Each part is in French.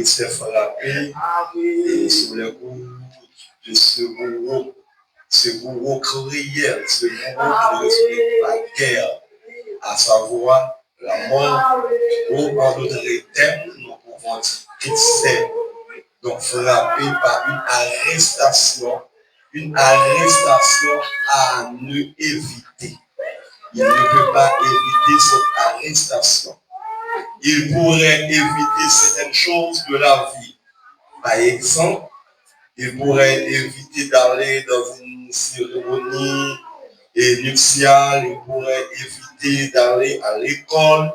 s'est frappé et sous les coups de ce bourreau cruel, ce bourreau qui ne respecte pas la guerre, à savoir la mort, ou en d'autres termes, nous pouvons dire qu'il s'est donc frappé par une arrestation à ne éviter. Il ne peut pas éviter cette arrestation. Il pourrait éviter certaines choses de la vie. Par exemple, il pourrait éviter d'aller dans une cérémonie nuptiale, il pourrait éviter d'aller à l'école,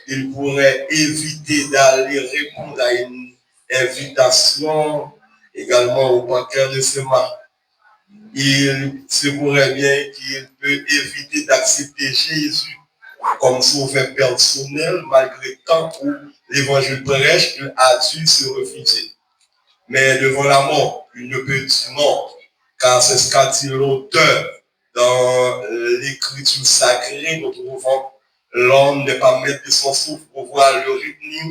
il pourrait éviter d'aller répondre à une invitation, également au banquet de semaine. Il se pourrait bien qu'il peut éviter d'accepter Jésus comme sauveur personnel, malgré le temps où l'évangile prêche, il a dû se refuser. Mais devant la mort, il ne peut dire non, car c'est ce qu'a dit l'auteur dans l'écriture sacrée. Nous trouvons l'homme n'est pas maître de son souffle pour voir le retenir,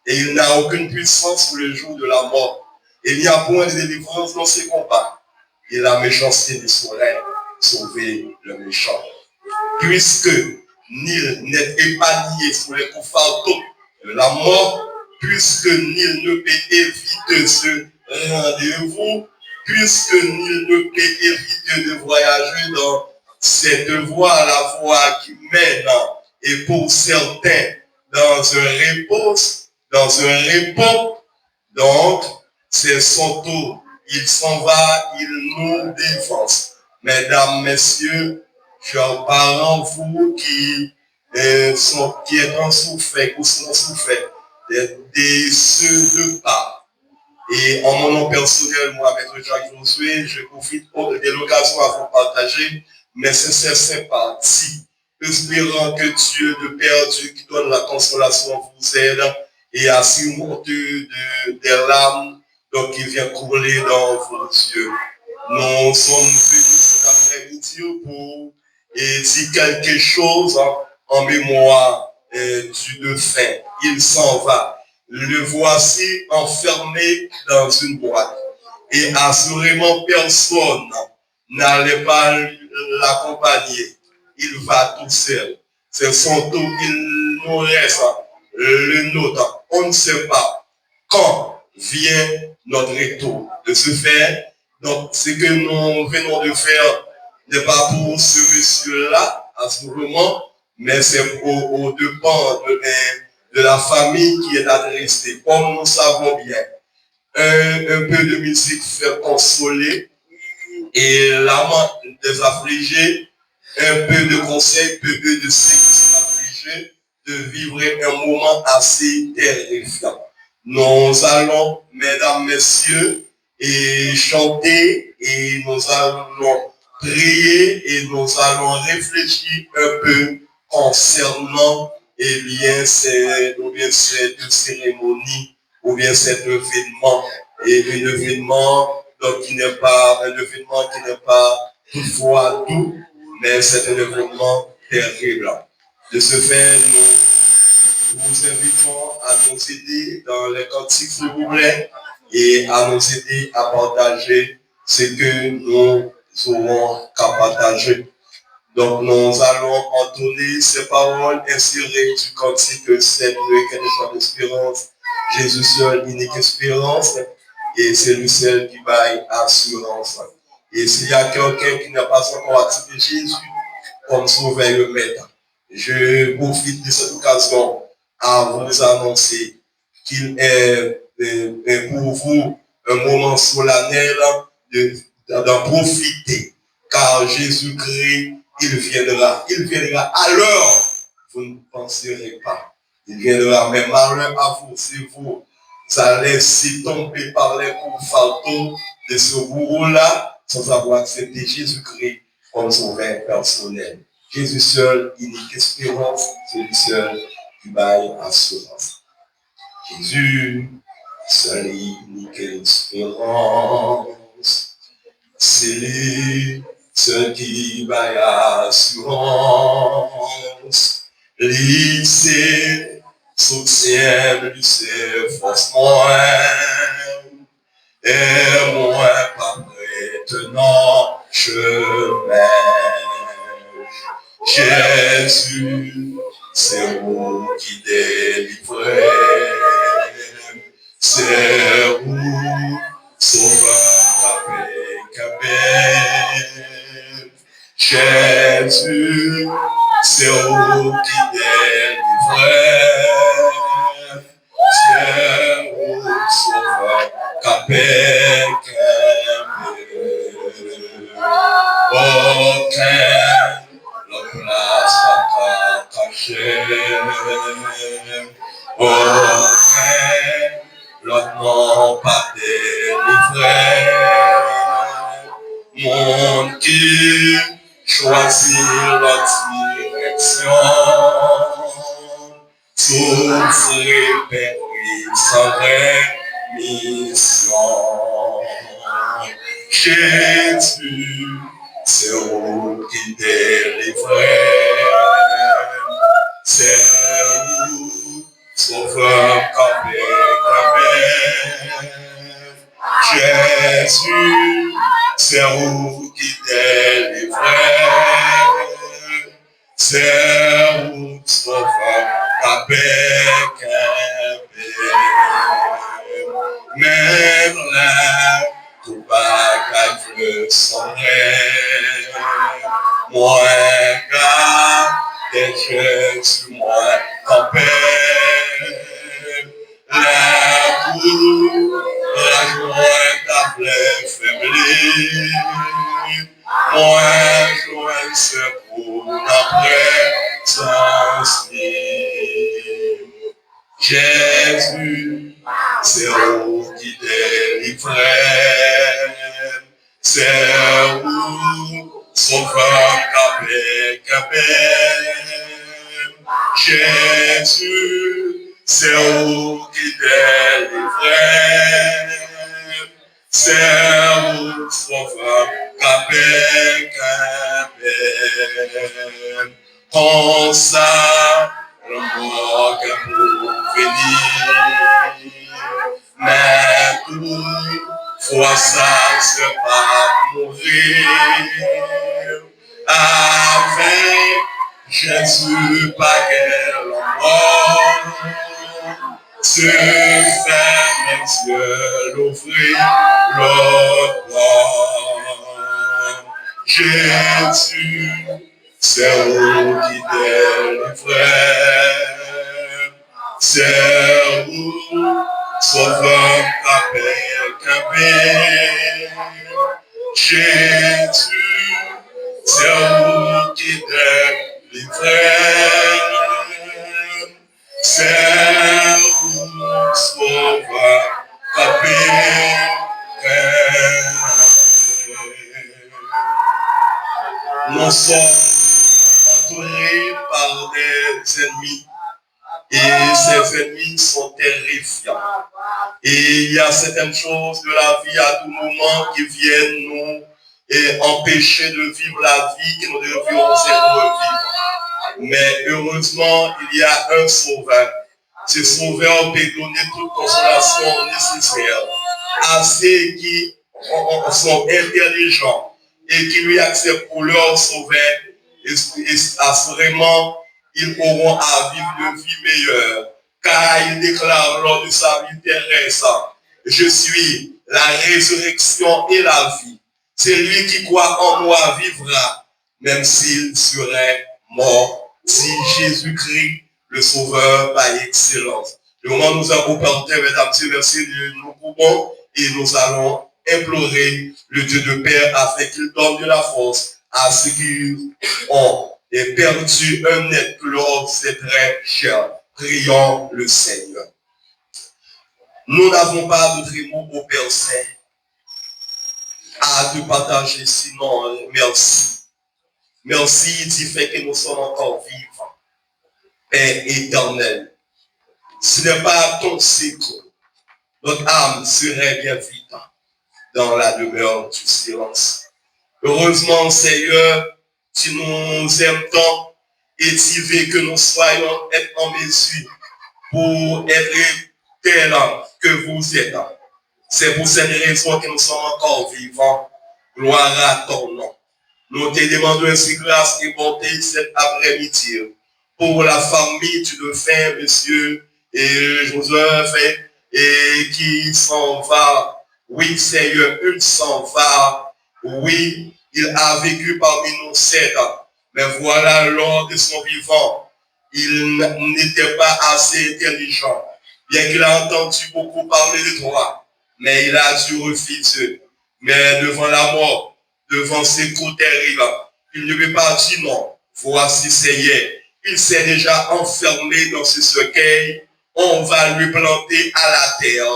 et il n'a aucune puissance pour le jour de la mort. Il n'y a point de délivrance dans ses combats, et la méchanceté ne saurait sauver le méchant. Puisque nul n'est épargné sous les coups fataux de la mort, puisque nul ne peut éviter ce rendez-vous, puisque nul ne peut éviter de voyager dans cette voie, la voie qui mène, et pour certains, dans un repos, donc c'est son tour, il s'en va, il nous défonce. Mesdames, messieurs, chers parents, vous qui êtes en souffert, ou sont souffert de ce deux pas. Et en mon nom personnel, moi, Maître Jacques Josué, je profite de l'occasion à vous partager mes sincères sympathies, espérant que Dieu, le Père Dieu qui donne la consolation, vous aide et à surmonter des larmes donc, qui viennent couler dans vos yeux. Nous sommes venus cet après-midi pour dire quelque chose en mémoire du défunt. Il s'en va. Le voici enfermé dans une boîte. Et assurément, personne n'allait pas l'accompagner. Il va tout seul. C'est son tour. Il nous reste le nôtre. On ne sait pas quand vient notre retour. De ce fait, donc, ce que nous venons de faire n'est pas pour ce monsieur-là, assurément, mais c'est au dépend de la famille qui est adressée. Comme nous savons bien, un peu de musique fait consoler et l'âme des affligés, un peu de conseils, peu de ceux qui sont affligés, de vivre un moment assez terrifiant. Nous allons, mesdames, messieurs, et chanter, et nous allons prier, et nous allons réfléchir un peu concernant ou bien cette cérémonie, ou bien cet événement, et un événement donc, qui n'est pas un événement qui n'est pas toutefois doux, mais c'est un événement terrible. De ce fait, nous vous invitons à nous aider dans les cantiques, s'il vous plaît, et à nous aider à partager ce que nous aurons qu'à partager. Donc, nous allons entonner ces paroles insérées du cantique cette quelle est l'espérance, Jésus seul, unique espérance, et c'est lui seul qui baille assurance. Et s'il y a quelqu'un qui n'a pas encore accepté Jésus comme sauveur et le maître, je profite de cette occasion à vous annoncer qu'il est pour vous un moment solennel d'en profiter, car Jésus-Christ, il viendra à l'heure, vous ne penserez pas. Il viendra, mais malheur à vous, si vous allez s'y tomber par les coups fataux de ce bourreau-là, sans avoir accepté Jésus-Christ comme sauveur personnel. Jésus seul, unique espérance, c'est lui seul qui baille assurance. Jésus seul, unique espérance, c'est lui seul qui baille assurance. Lui c'est soutien, lui c'est force moins. et moi pas maintenant chemin. Jésus, c'est vous qui délivrez, c'est vous, sauveur avec Jésus, c'est vous qui délivrez, c'est vous, sauveur avec aucun la place à cacher, aucun l'autre non pas délivré, monde qui choisit la direction, souffrir, périr sans rémission. Jésus, c'est vous qui délivrez, c'est vous, sauveur campé. Jésus, c'est vous qui délivrez, c'est vous, sauveur campé. Même là, tout bagage le sonnerait, moi, garde, des Jésus, moi, campé. La boue, la joie d'appeler faibli, moi, joie secours d'après sensi. Jésus, c'est vous qui délivrez, c'est vous, sauveur capé. Jésus, c'est vous qui délivrez, c'est vous, sauveur capé. Comme ça, le mort que pour venir, mais tout, fois ça, c'est pas mourir. Avec Jésus, pas qu'elle mort, se faire mes yeux l'ouvrir, l'autre porte. Jésus, c'est vous qui délivrez, c'est vous, sauveur capé. Jésus, c'est vous qui délivrez, c'est vous, sauveur capé. Nous sommes entourés par des ennemis et ces ennemis sont terrifiants. Et il y a certaines choses de la vie à tout moment qui viennent nous empêcher de vivre la vie que nous devions vivre. Mais heureusement, il y a un sauveur. Ce sauveur peut donner toute consolation nécessaire à ceux qui sont intelligents et qui lui acceptent pour leur sauveur. Et assurément, ils auront à vivre une vie meilleure. Car il déclare lors de sa vie terrestre, je suis la résurrection et la vie. C'est lui qui croit en moi vivra, même s'il serait mort. Si Jésus-Christ, le Sauveur, par excellence. Le moment où nous avons porté, mesdames et messieurs, nous pouvons et nous allons implorer le Dieu de Père afin qu'il donne de la force à ceux qui ont perdu un être leur c'est très cher. Prions le Seigneur. Nous n'avons pas d'autre mot au Père Saint à te partager, sinon merci. Merci du fait que nous sommes encore vivants. Père éternel, ce n'est pas ton secours. Notre âme serait bien vite dans la demeure du silence. Heureusement, Seigneur, tu nous aimes tant et tu veux que nous soyons en mesure pour être tel que vous êtes. C'est pour cette raison que nous sommes encore vivants. Gloire à ton nom. Nous te demandons ainsi grâce et bonté cet après-midi pour la famille du défunt, monsieur et Joseph, et qui s'en va. Oui, Seigneur, il s'en va. Oui, il a vécu parmi nous 7 ans. Mais voilà, lors de son vivant, il n'était pas assez intelligent. Bien qu'il a entendu beaucoup parler de toi, mais il a dû refuser. Mais devant la mort, devant ces coups terribles, il ne veut pas dire non. Voici Seigneur. Il s'est déjà enfermé dans ce cercueil. On va lui planter à la terre.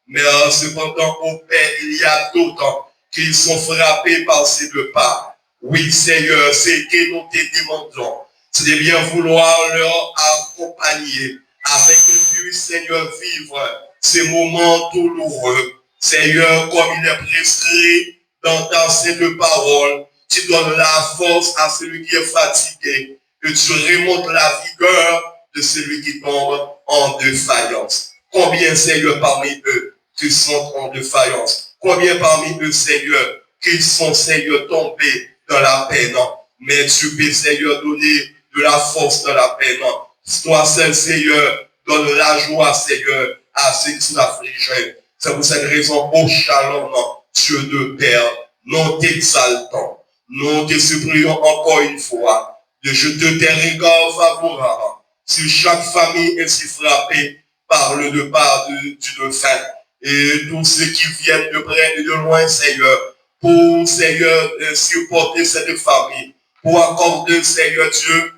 Mais cependant, au Père, il y a d'autres qui sont frappés par ces deux pas. Oui, Seigneur, c'est que nous te demandons. C'est de bien vouloir leur accompagner afin qu'ils puissent, Seigneur, vivre ces moments douloureux. Seigneur, comme il est prescrit dans ta sainte parole, tu donnes la force à celui qui est fatigué, que tu remontes la vigueur de celui qui tombe en défaillance. Combien, Seigneur, parmi eux qui sont en défaillance? Combien parmi eux, Seigneur, qui sont, Seigneur, tombés dans la peine? Mais tu peux, Seigneur, donner de la force dans la peine. Toi seul, Seigneur, donne la joie, Seigneur, à ceux qui sont affligés. C'est pour cette raison, ô Shalom, Dieu de Père, nous t'exaltons. Nous te supplions encore une fois de jeter tes regards favorables sur chaque famille ainsi frappée par le départ du défunt. Et tous ceux qui viennent de près et de loin, Seigneur, pour, Seigneur, supporter cette famille, pour accorder, Seigneur Dieu,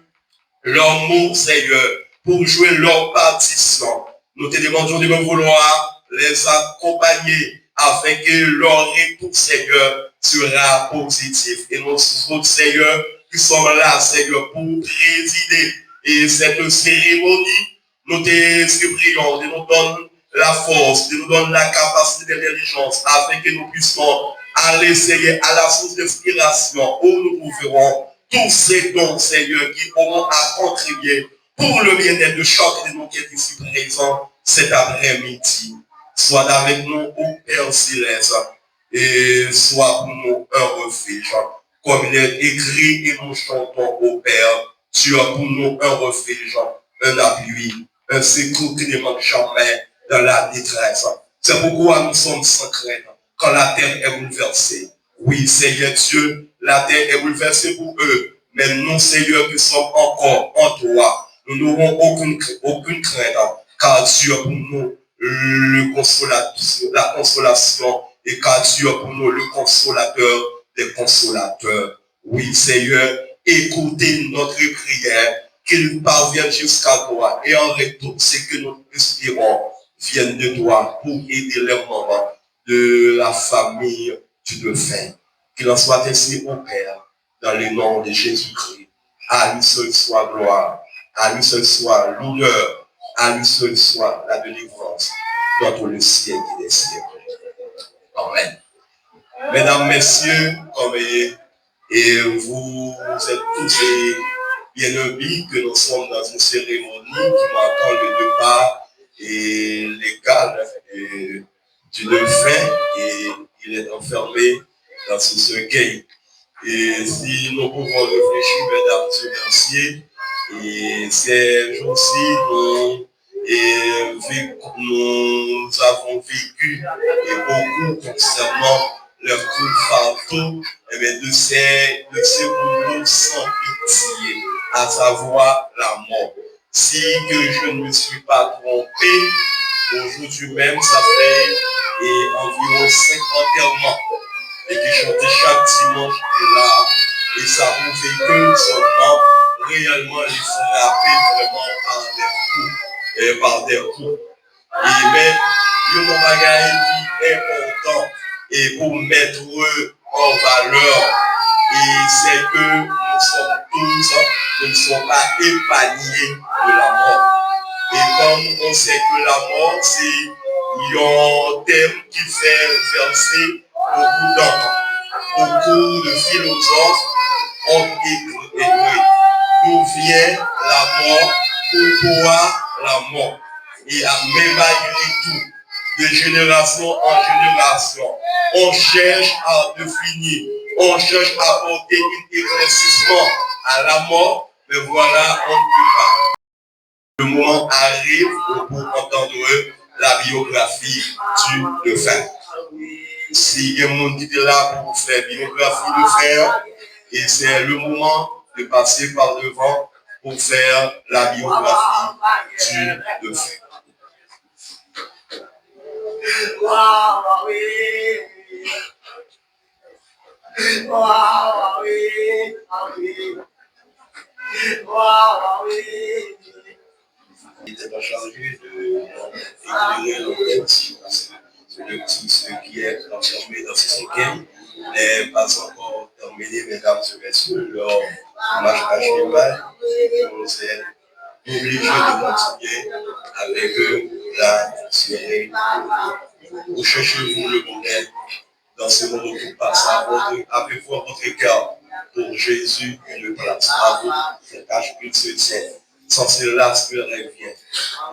leur mot, Seigneur, pour jouer leur partition. Nous te demandons de vouloir les accompagner afin que leur retour, Seigneur, sera positif. Et nous autres, Seigneur, qui sommes là, Seigneur, pour présider et cette cérémonie, nous te supplions de nous donner la force, de nous donner la capacité d'intelligence afin que nous puissions aller, Seigneur, à la source d'inspiration où nous trouverons tous ces dons, Seigneur, qui auront à contribuer pour le bien-être de chacun de nous qui est ici présent cet après-midi. Sois avec nous, ô Père Céleste, et sois pour nous un refuge. Comme il est écrit et nous chantons au Père, tu as pour nous un refuge, un appui, un secours qui ne manque jamais dans la détresse. C'est pourquoi nous sommes sans crainte quand la terre est bouleversée. Oui, Seigneur Dieu, la terre est bouleversée pour eux. Mais nous, Seigneur, qui sommes encore en toi, nous n'aurons aucune crainte, car tu as pour nous la consolation, et car tu as pour nous le consolateur des consolateurs. Oui, Seigneur, écoutez notre prière, qu'il parvienne jusqu'à toi, et en retour, ce que nous espérons vienne de toi pour aider les moments de la famille du défunt. Qu'il en soit ainsi, au Père, dans le nom de Jésus-Christ. À lui seul soit gloire, à lui seul soit l'honneur, à lui seul soit la délivrance, dans tout le ciel et des cieux. Amen. Mesdames, messieurs, et vous êtes tous bien-aimés que nous sommes dans une cérémonie qui marque le départ et légal du défunt, et il est enfermé dans ce cercueil. Et si nous pouvons réfléchir, mesdames et messieurs, et ces jours-ci, nous avons vécu beaucoup concernant le coup de fardeau de ces boulots sans pitié, à savoir la mort. Si que je ne me suis pas trompé, aujourd'hui même, ça fait environ 5 enterrements et qui chantait chaque dimanche de là, et ça prouvait que seulement réellement les frapper vraiment par des coups. Et mais il y a un bagage qui est important et pour mettre en valeur, et c'est que nous ne sommes pas épargnés de la mort. Et comme on sait que la mort, c'est un thème qui fait verser beaucoup d'enfants. Beaucoup de philosophes ont écrit d'où vient la mort, pourquoi la mort. Et mais malgré tout, de génération en génération. On cherche à définir, on cherche à apporter un éclaircissement à la mort, mais voilà, on ne peut pas. Le moment arrive pour entendre la biographie du défunt. Si il y a un monde qui est là pour faire la biographie de faire, et c'est le moment de passer par devant pour faire la biographie du défunt. Il n'était pas chargé d'éclairer le petit, le petit, ce qui est transformé dans ce cinquième, n'est pas encore terminé, mesdames et messieurs, leur marche à cheval, nous est obligé de continuer avec la cérémonie. Vous cherchez-vous le modèle dans ce monde qui passe. Avez-vous à votre cœur pour Jésus une place? À vous, c'est cache qu'il se tient. Sans cela, ce que revient.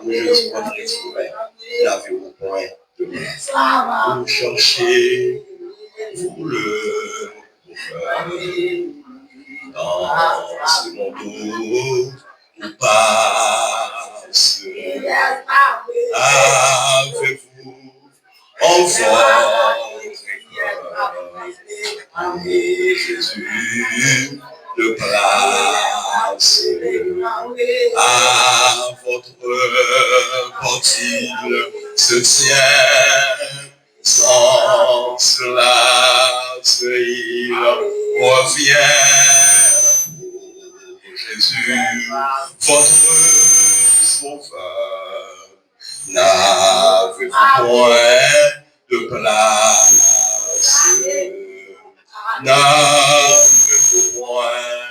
Pour Jésus, votre retrouver. N'avez-vous point de place. Vous cherchez, vous le dans ce monde où passe. Avez-vous enfant et Jésus de place à votre portile se tient. Sans cela, il revient pour Jésus, votre sauveur. N'avez-vous point de place? N'avez-vous point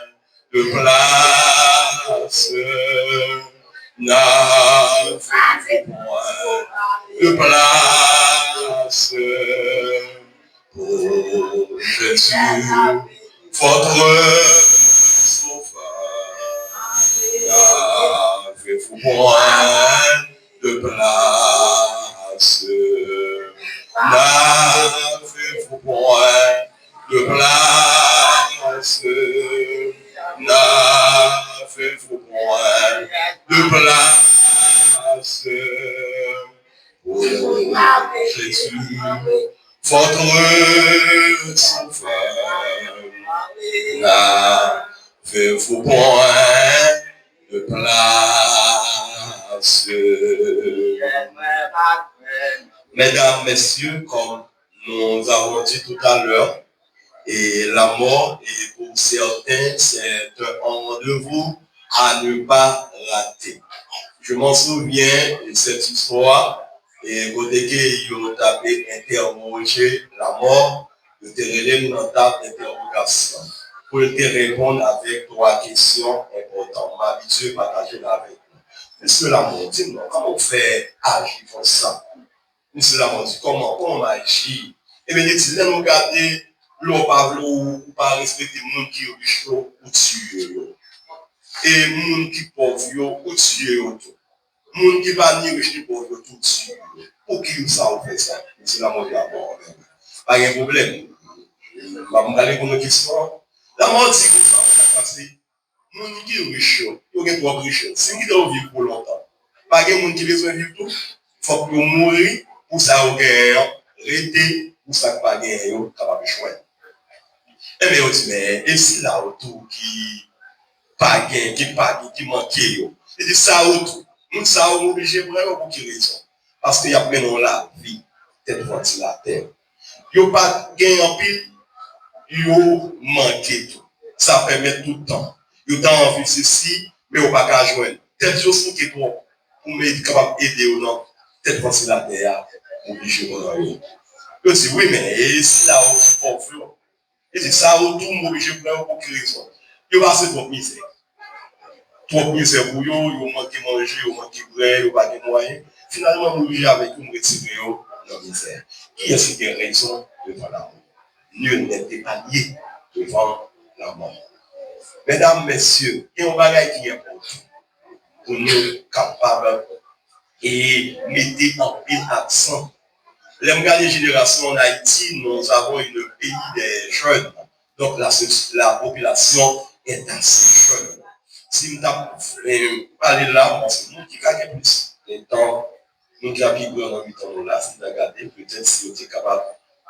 de place? N'avez-vous point de place pour Jésus, votre sauveur? N'avez-vous point de place? N'avez-vous point de place? N'avez-vous point de place pour Jésus, votre sauveur? N'avez-vous point de place? Mesdames, messieurs, comme nous avons dit tout à l'heure, et la mort, et pour certains, c'est un rendez-vous à ne pas rater. Je m'en souviens de cette histoire, et côté que il a interrogé la mort, de te relève dans ta interrogation. Pour te répondre avec trois questions importantes. M'habituer à partager avec vous. Monsieur la mort, dis-moi, comment on fait agir comme ça? Monsieur la mort, comment on agit? Et bien, si nous regardons, l'on parle ou pas respecter les gens qui sont riches ou tuer. Et les gens qui sont pauvres ou tuer. Les gens qui ne sont pas ni riches ni pauvres ou tuer. Pour qui ça on fait ça? Monsieur la mort, d'abord. Pas de problème. Je vais aller pour une question. La mort dit comme ça, parce que les gens qui sont riches, ils sont riches. Si ils doivent vivre pour longtemps, pas de gens qui besoin de vivre tout, il faut qu'ils mourir pour ça, ils rester pour ça, pas de gens capable de choisir. Eh bien, on dit, mais et si là autour qui pas gain, qui manque, et dit ça autour, nous ça on obligé vraiment pour quelle raison? Parce qu'il y a maintenant la vie, tête ventilateur. Il n'y a pas gain en pile, il y a manqué tout. Ça permet tout le temps. Il y a envie de ceci, mais il n'y a pas qu'à joindre. Tête chose qui est trop, pour être capable d'aider ou non, tête ventilateur, obligé de regarder. Je dis, oui, mais et si là autour, pauvre, et c'est ça autour, obligé pour quelle raison? Il y a assez de misère. Trop misère pour eux, ils manquent de manger, ils manquent de bread, ils n'ont pas de moyens. Finalement, nous vivons avec nous, retirer dans la misère. Qui est-ce qui a raison devant la mort? Nul n'était pas lié devant la mort. Mesdames, messieurs, il y a un bagage qui est important pour nous capables et mettre en pile accent Les générations en Haïti, nous avons un pays des jeunes. Donc la population est assez jeune. Si nous avons parlé là, parce que nous qui gagnons plus. Les temps, nous qui avons dans 8 ans là, si nous regardons, peut-être si nous sommes capables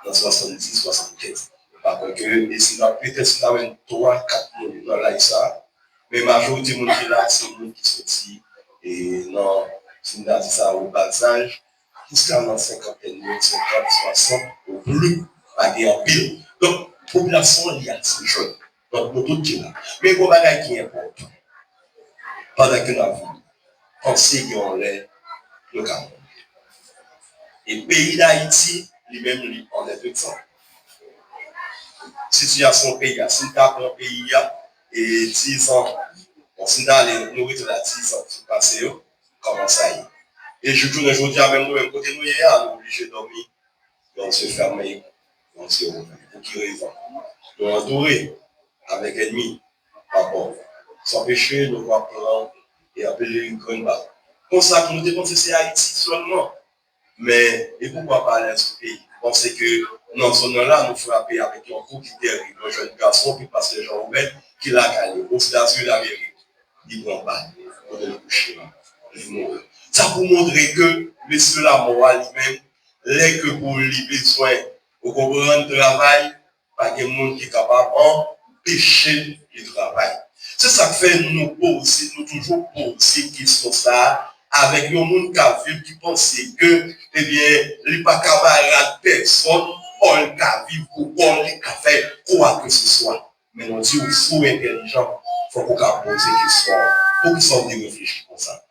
dans 70, 75. Parce que, et si nous avons peut-être si nous avons 3, 4 millions dans l'Aïssa, mais la majorité de gens qui là, c'est nous qui sortis. Et non, si nous avons dit ça au bas âge, jusqu'à dans 50, 50, 60, au plus, pas en pile. Donc, la population, il y a ces jeunes. Donc, nous tous là. Mais il y a un qui est important. Pendant que nous avons pensé qu'on est le Cameroun. Et le pays d'Haïti, lui-même, on est de ça. Situation pays, si nous avons un pays, et 10 ans, on s'est allé nourrir à 10 ans, c'est passé, comment ça y est. Et je tourne aujourd'hui à même nous, même côté nous, on est obligé de dormir, on se ferme, on se ouvre. Pour qui raison? Nous entourer avec ennemis, par rapport. Sans péché, nous va prendre et appeler une grande barre. Comme ça, nous dépensons c'est Haïti seulement. Mais, et pourquoi pas aller ce pays? Pensez que dans ce nom-là, nous frapper avec un coup qui terrible, un jeune garçon qui passe les gens ouverts, qui l'a calé, aux États-Unis d'Amérique. Il ne prend pas, il va le coucher, il mourir. Ça pour montrer que, monsieur la morale lui-même, n'est que pour les besoins, au comprendre le travail, pas de monde qui est capable d'empêcher le travail. C'est ça qui fait nous poser, nous toujours poser question ça, avec le monde qui pense que, eh bien, il n'est pas camarade personne, on le vivre ou on le faire quoi que ce soit. Mais on dit, il faut intelligent, il faut qu'on poser question, pour qu'ils soient réfléchir comme ça.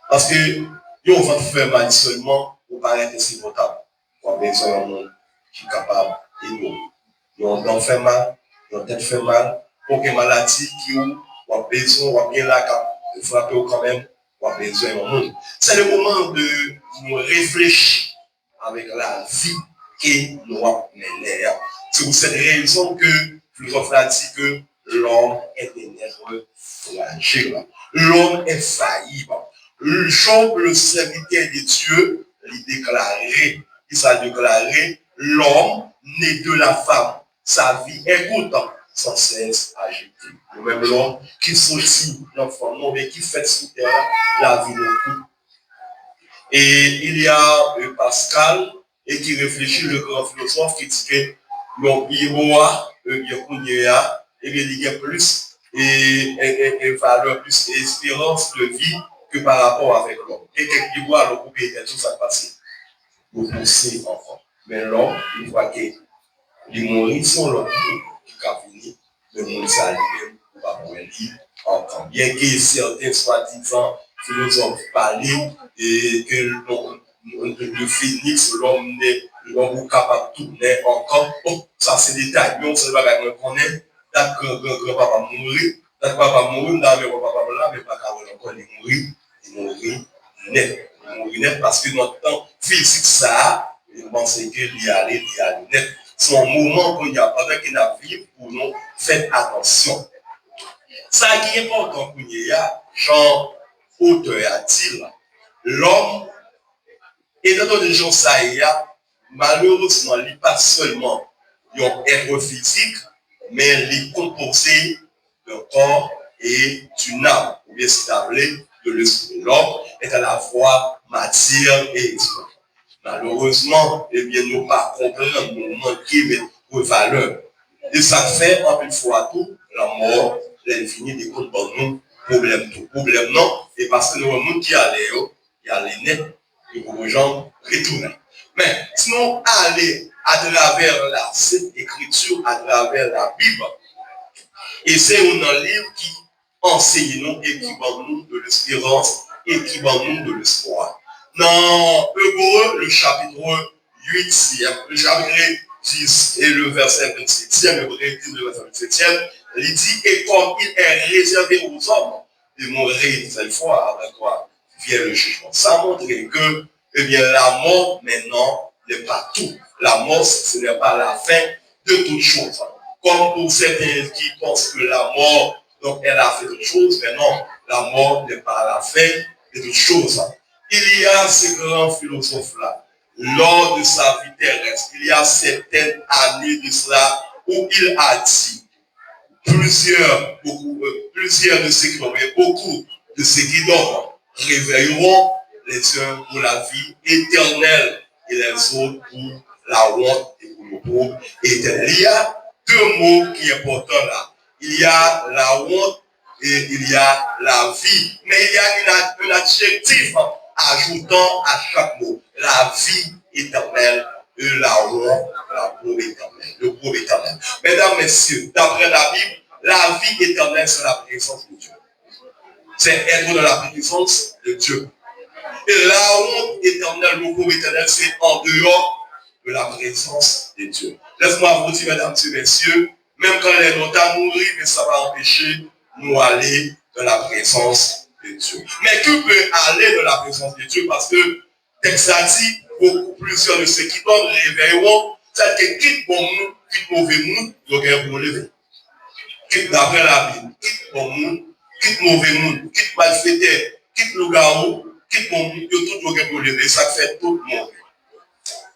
Parce que, on va faire mal seulement pour paraître insupportable. On a besoin d'un monde qui est capable de nous. On a fait mal, on a peut-être fait mal, pour que maladie qui on a besoin, on a bien là, de frapper quand même, on a besoin d'un monde. C'est le moment de nous réfléchir avec la vie que nous avons menée. C'est pour cette raison que le philosophe a dit que l'homme est un être fragile. L'homme est faillible. Job, le serviteur de Dieu, il s'est déclaré l'homme né de la femme. Sa vie est pourtant sans cesse agitée. Le même l'homme qui sortit l'enfant, non, mais qui fait sous terre la vie de couple. Et il y a Pascal, et qui réfléchit, le grand philosophe, qui dit que l'homme iroa, et bien il y a plus et valeur, plus espérance de vie que par rapport avec l'homme. Et quelqu'un voit le groupe et tout ça passer. Vous poussez enfant. Mais l'homme, il voit que les mourir sont l'homme qui a fini, le monde s'allume, ou pas pour lui encore. Bien que certains soi-disant philosophes parlent et que le phénix, l'homme est capable de tourner encore. Bon, ça c'est des détails, mais on ne sait pas qu'on est. D'accord, grand-papa mourir, d'accord, papa mourir, mais papa là, mais pas encore, il mourir net. Il mourir net parce que notre temps physique, ça, je pense qu'il y a net. C'est un moment qu'on y a pendant qu'il a vécu pour nous faire attention. Ça qui est important pour nous, Jean, auteur a-t-il, l'homme, et dans les gens, ça y a, malheureusement, il n'est pas seulement un être physique, mais il est composé d'un corps et d'une âme, ou bien c'est appelé de l'esprit. L'homme est à la fois matière et esprit. Malheureusement, eh bien, nous ne pas comprendre, nous manquer de valeur. Et ça fait, en une fois tout, la mort, l'infini des comptes pour nous, problème tout. Problème non, et parce que nous, nous qui allons, il y a les nets, et pour les gens retourner. Mais sinon, aller à travers la Sainte Écriture, à travers la Bible, et c'est un livre qui enseigne nous et qui donne nous de l'espérance et qui donne nous de l'espoir. Dans Hébreux, le chapitre 8e, le chapitre 10 et le verset 27e, Hébreux 10, le verset 27e, il dit, et comme il est réservé aux hommes de mourir cette fois, avec quoi vient le jugement. Ça montre que, eh bien, la mort, maintenant, n'est pas tout. La mort, ce n'est pas la fin de toute chose. Comme pour certains qui pensent que la mort, donc, elle a fait toute chose, mais non, la mort n'est pas la fin de toute chose. Il y a ces grands philosophes-là, lors de sa vie terrestre, il y a certaines années de cela où il a dit plusieurs de ceux qui dorment, beaucoup de ceux qui dorment réveilleront les uns pour la vie éternelle et les autres pour la honte et pour le pauvre éternel. Il y a deux mots qui sont importants là. Il y a la honte et il y a la vie. Mais il y a un adjectif ajoutant à chaque mot. La vie éternelle et la honte, la pauvre éternelle, le pauvre éternel. Mesdames, messieurs, d'après la Bible, la vie éternelle, c'est la présence de Dieu. C'est être dans la présence de Dieu. Et la honte éternelle, le pauvre éternel, c'est en dehors de la présence de Dieu. Laisse-moi vous dire, mesdames et messieurs, même quand les notaires mourent, mais ça va empêcher nous aller dans la présence de Dieu. Mais qui peut aller dans la présence de Dieu? Parce que, texte a dit, beaucoup plusieurs de ceux qui dorment réveilleront, c'est que quitte bon monde, quitte mauvais monde, ils ont pour lever. Quitte d'après la Bible, quitte bon monde, quitte mauvais monde, quitte malfaiteur, quitte le garou, quitte bon monde, tout le pour lever. Ça fait tout le monde.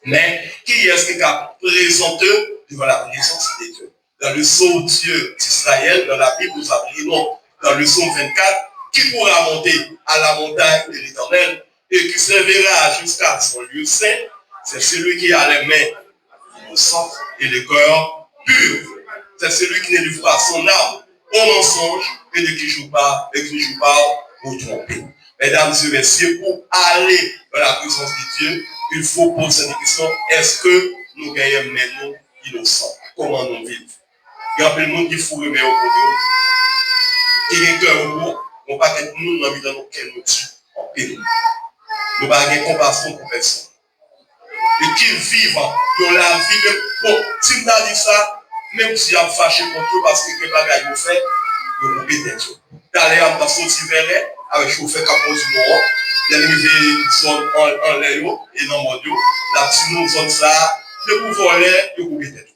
Mais qui est-ce qui a présenté devant la présence de Dieu? Dans le psaume Dieu d'Israël, dans la Bible, nous apprenons dans le psaume 24, qui pourra monter à la montagne de l'Éternel et qui se verra jusqu'à son lieu saint, c'est celui qui a les mains innocentes et le cœur pur. C'est celui qui ne livre pas son âme au mensonge et ne qui joue pas pour tromper. Mesdames et messieurs, pour aller dans la présence de Dieu, il faut poser cette question, est-ce que nous gagnons maintenant innocents? Comment nous vivons? Il y a plein de monde qui fout le meilleur pour nous. Qui a un cœur au bout, on ne va pas être nous dans le monde nous tue en paix. Nous ne va pas compassion pour personne. Et qui vivent dans la vie, même, bon, si nous avons dit ça, même si on fâché contre eux parce que les bagages vous fait, vous coupez tête. D'ailleurs, on a sorti vers elle, avec chauffeur capot du noir, il y a une zone en l'air et dans le monde, la petite zone ça, le pouvoir l'air, vous coupez tête.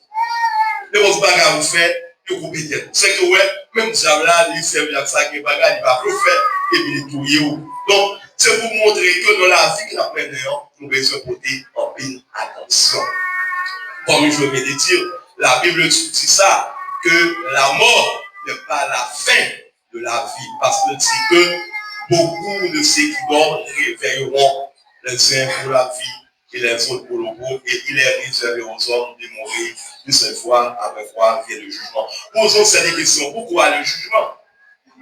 Les bagages vous fait, vous coupez tête. C'est que, ouais, même si là, il sert à ça, que les bagages, il va le faire, et puis il touille. Donc, c'est pour montrer que dans la vie que nous apprenons, nous devons porter en pile attention. Comme je viens de dire, la Bible dit ça, que la mort n'est pas la fin de la vie. Parce que dit que beaucoup de ceux qui dorment réveilleront les uns pour la vie et les autres pour le pauvre. Et il est réservé aux hommes de mourir une seule fois, après quoi vient le jugement. Posons cette question. Pourquoi le jugement?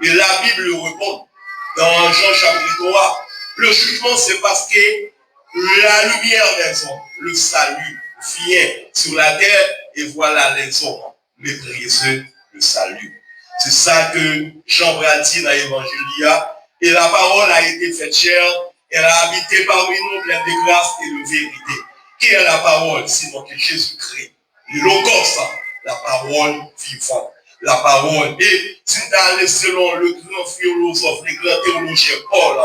Et la Bible répond dans Jean chapitre 3. Le jugement, c'est parce que la lumière des hommes, le salut, vient sur la terre et voilà les hommes méprisent le salut. C'est ça que Jean dit dans l'Évangile. Et la parole a été faite chair, elle a habité parmi nous pleine de grâce et de vérité. Qui est la parole? Sinon que Jésus-Christ. Le logos, la parole vivante. La parole. Et si tu as allé selon le grand philosophe, le grand théologien Paul,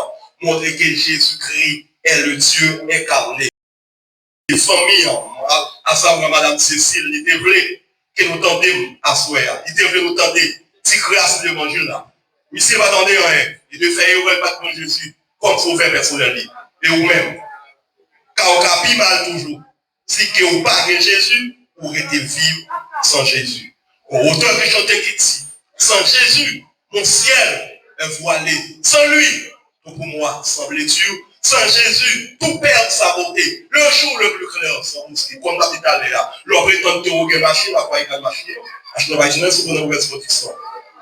montrer que Jésus-Christ est le Dieu incarné. Les familles, à savoir Madame Cécile, il était vrai que nous tendions à souhaiter. Il était vrai nous tendre, si grâce de l'évangile là. Mais si vous attendez rien, il devait faire le patron Jésus comme sauveur personnel. Et vous-même, car au capi mal toujours. Si que vous parlez Jésus, vous êtes vivre sans Jésus. Autant que chanter qui dit, sans Jésus, mon ciel est voilé. Sans lui, pour moi, semble Dieu. Sans Jésus, tout perd sa beauté. Le jour le plus clair, sans mouski, comme la petite allée là. L'on prétend te rouler machine, la quoi il a machine. Je ne vais pas dire ce qu'on a ouvert ce petit son.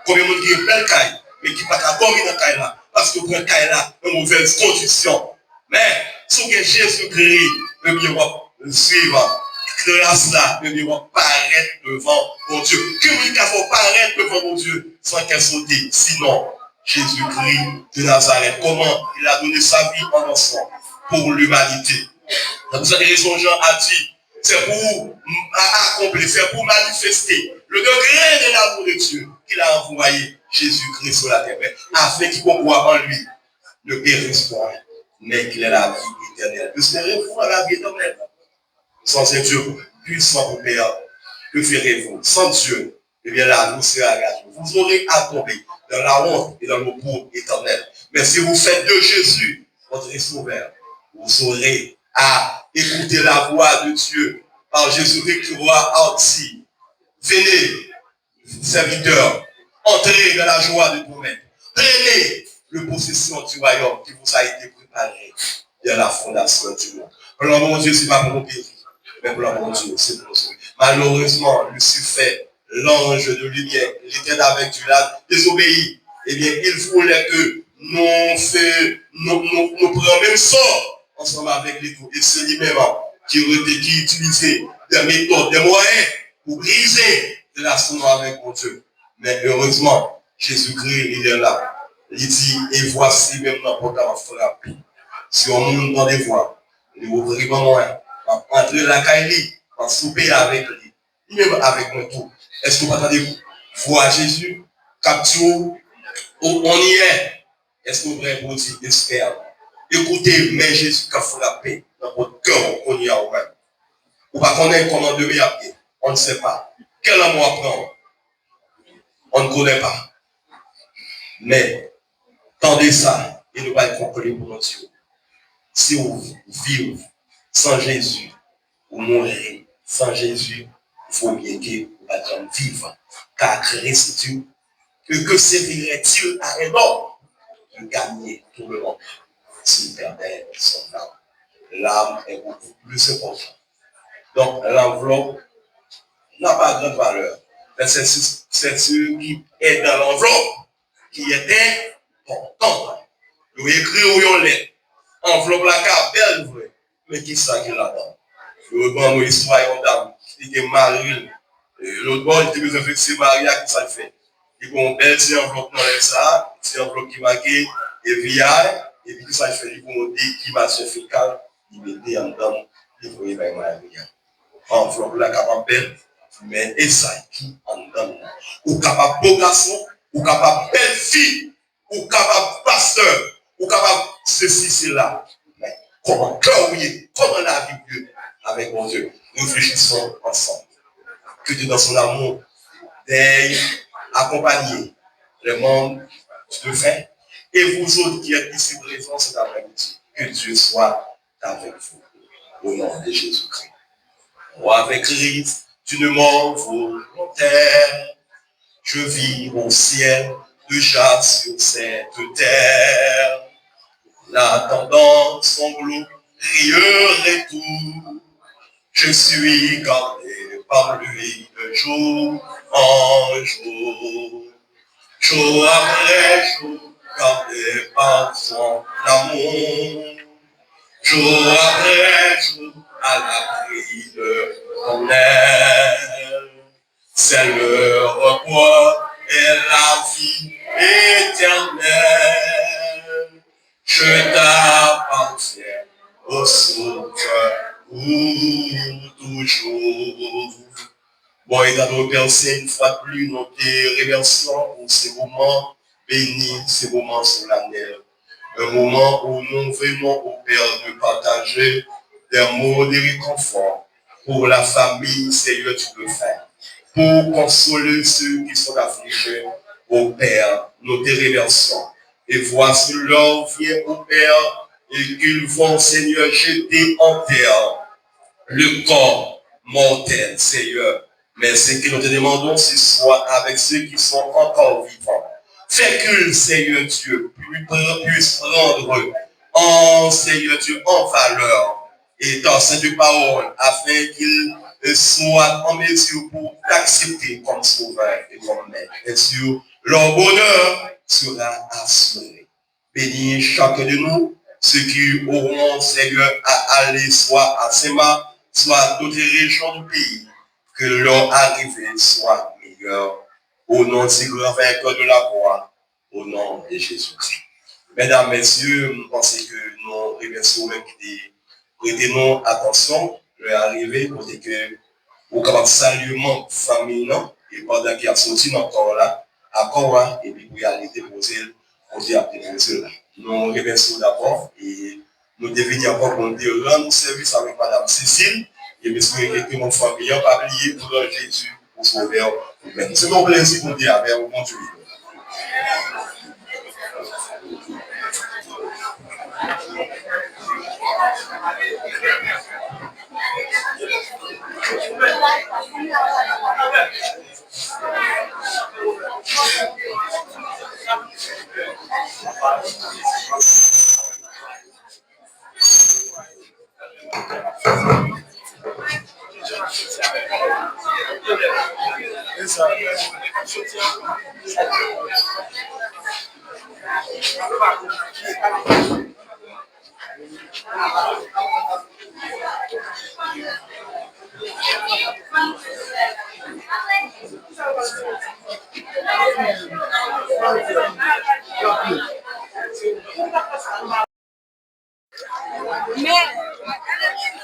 Combien de monde qui est belle caille, mais qui n'a pas dormi dans caille là. Parce que pour un caille là, une mauvaise condition. Mais, si que Jésus-Christ, le mieux suivre, grâce là, le mieux paraître devant mon Dieu. Que lui qu'il faut paraître devant mon Dieu sans qu'elle saute. Sinon, Jésus-Christ de Nazareth, comment il a donné sa vie en ensemble pour l'humanité. Dans cette raison, Jean a dit, c'est pour accomplir, c'est pour manifester le degré de l'amour de Dieu qu'il a envoyé Jésus-Christ sur la terre, afin qu'il croit en lui ne périsse point, mais qu'il ait la vie éternelle. Vous serez-vous à la vie éternelle? Sans un Dieu puissant au Père, que ferez-vous? Sans Dieu, eh bien là, vous serez engagés. Vous aurez à tomber dans la honte et dans le pour éternel. Mais si vous faites de Jésus votre sauveur, vous aurez à écouter la voix de Dieu par Jésus-Christ qui aura dit, venez, serviteurs, entrez dans la joie de ton maître. Prenez le possession du royaume qui vous a été préparé dès la fondation du monde. Pour le mon Dieu, ce n'est pas pour mon pays, mais pour le mon Dieu, c'est pour nous. Malheureusement, Lucifer, l'ange de lumière, il était avec Dieu là, désobéi. Eh bien, il voulait que nous prenions même sort ensemble avec les tout. Et c'est lui-même qui utilisait des méthodes, des moyens pour briser la relation avec mon Dieu. Mais heureusement, Jésus-Christ, il est là. Il dit, et voici maintenant pour ta frapper. Si on nous dans des voies, il est vraiment moins. Entrer la caille, en souper avec lui. Même avec moi tout. Est-ce que vous attendez voir Jésus? Capture, on y est. Est-ce que vous voulez pour dire, espère? Écoutez, mais Jésus qui a frappé dans votre cœur, on y a au même. Ou pas connaître comment demeurer à pied. On ne sait pas. Quel amour prendre? On ne connaît pas. Mais, tendez ça, et ne pas être compris pour notre Dieu. Si vous vivez sans Jésus, vous mourrez sans Jésus, il faut bien que vous allez vivre. Car Christ Dieu, que servirait-il à un homme de gagner tout le monde s'il perdait son âme? L'âme est beaucoup plus importante. Donc, l'enveloppe n'a pas grande valeur. Mais c'est ce qui est dans l'enveloppe qui était important. Vous écrivez où on l'est. Enveloppe la carte, belle, vrai. Mais qui ça qui là-dedans? Le bon, nous, histoire, une dame, qui était mariée. L'autre bon, il était besoin de fixer Maria, qui ça fait? Il y a une belle petite enveloppe dans ça, une petite enveloppe qui marquée, et VI, et puis ça fait, il y a une déclimation fécale, il mettait en dedans, il faut y aller Maria. Enveloppe la capable belle, mais et ça qui en dedans. Ou capable beau garçon, ou capable belle fille, ou capable pasteur, ou capable ceci, cela. Mais comment cœur oui, comment la vie Dieu avec mon Dieu. Nous réfléchissons ensemble. Que Dieu dans son amour veille, accompagner les membres de fin. Et vous autres qui êtes ici présents cet après-midi, que Dieu soit avec vous. Au nom de Jésus-Christ. Roi avec Christ, d'une mort volontaire, je vis au ciel, déjà sur cette terre. L'attendant son glorieux retour, je suis gardé par lui de jour en jour. Jour après jour, gardé par son amour. Jour après jour, à l'abri de ton aile. C'est le repos et la vie éternelle. Je t'appartiens au sauveur pour toujours. Bon, et dans nos versets, une fois de plus, nous te remercions pour ces moments bénis, ces moments solennels. Un moment où nous venons au Père de partager des mots de réconfort pour la famille, Seigneur, tu peux faire. Pour consoler ceux qui sont affligés, au Père, nous te remercions. Et voici l'heure vient au Père et qu'ils vont, Seigneur, jeter en terre le corps mortel, Seigneur. Mais ce que nous te demandons, ce soit avec ceux qui sont encore vivants. Fais que, Seigneur Dieu, puisse prendre en, Seigneur Dieu, en valeur et dans cette parole, afin qu'il soit en mesure pour t'accepter comme sauveur et comme maître. Bien sûr, leur bonheur sera assuré. Bénis chacun de nous, ceux qui auront, Seigneur, à aller soit à Sema, soit à d'autres régions du pays, que leur arrivée soit meilleure. Au nom de ce grand vainqueur de la croix, au nom de Jésus-Christ. Mesdames, Messieurs, nous pensons que nous remercions même qui prêtez-nous attention, leur arrivée, pour que vous capable saluer mon famille, non? Et pendant qu'il a sorti encore là, à Cora, et puis vous allez déposer, vous à déposer là. Nous remercions d'abord et nous devenons encore pour dire rendre service avec Madame Cécile et monsieur que mon famille n'a pas oublié pour Jésus pour sauver. C'est mon plaisir pour dire avec mon Dieu.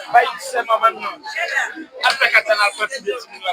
Baik sama mana? Apa kata nak dia semua?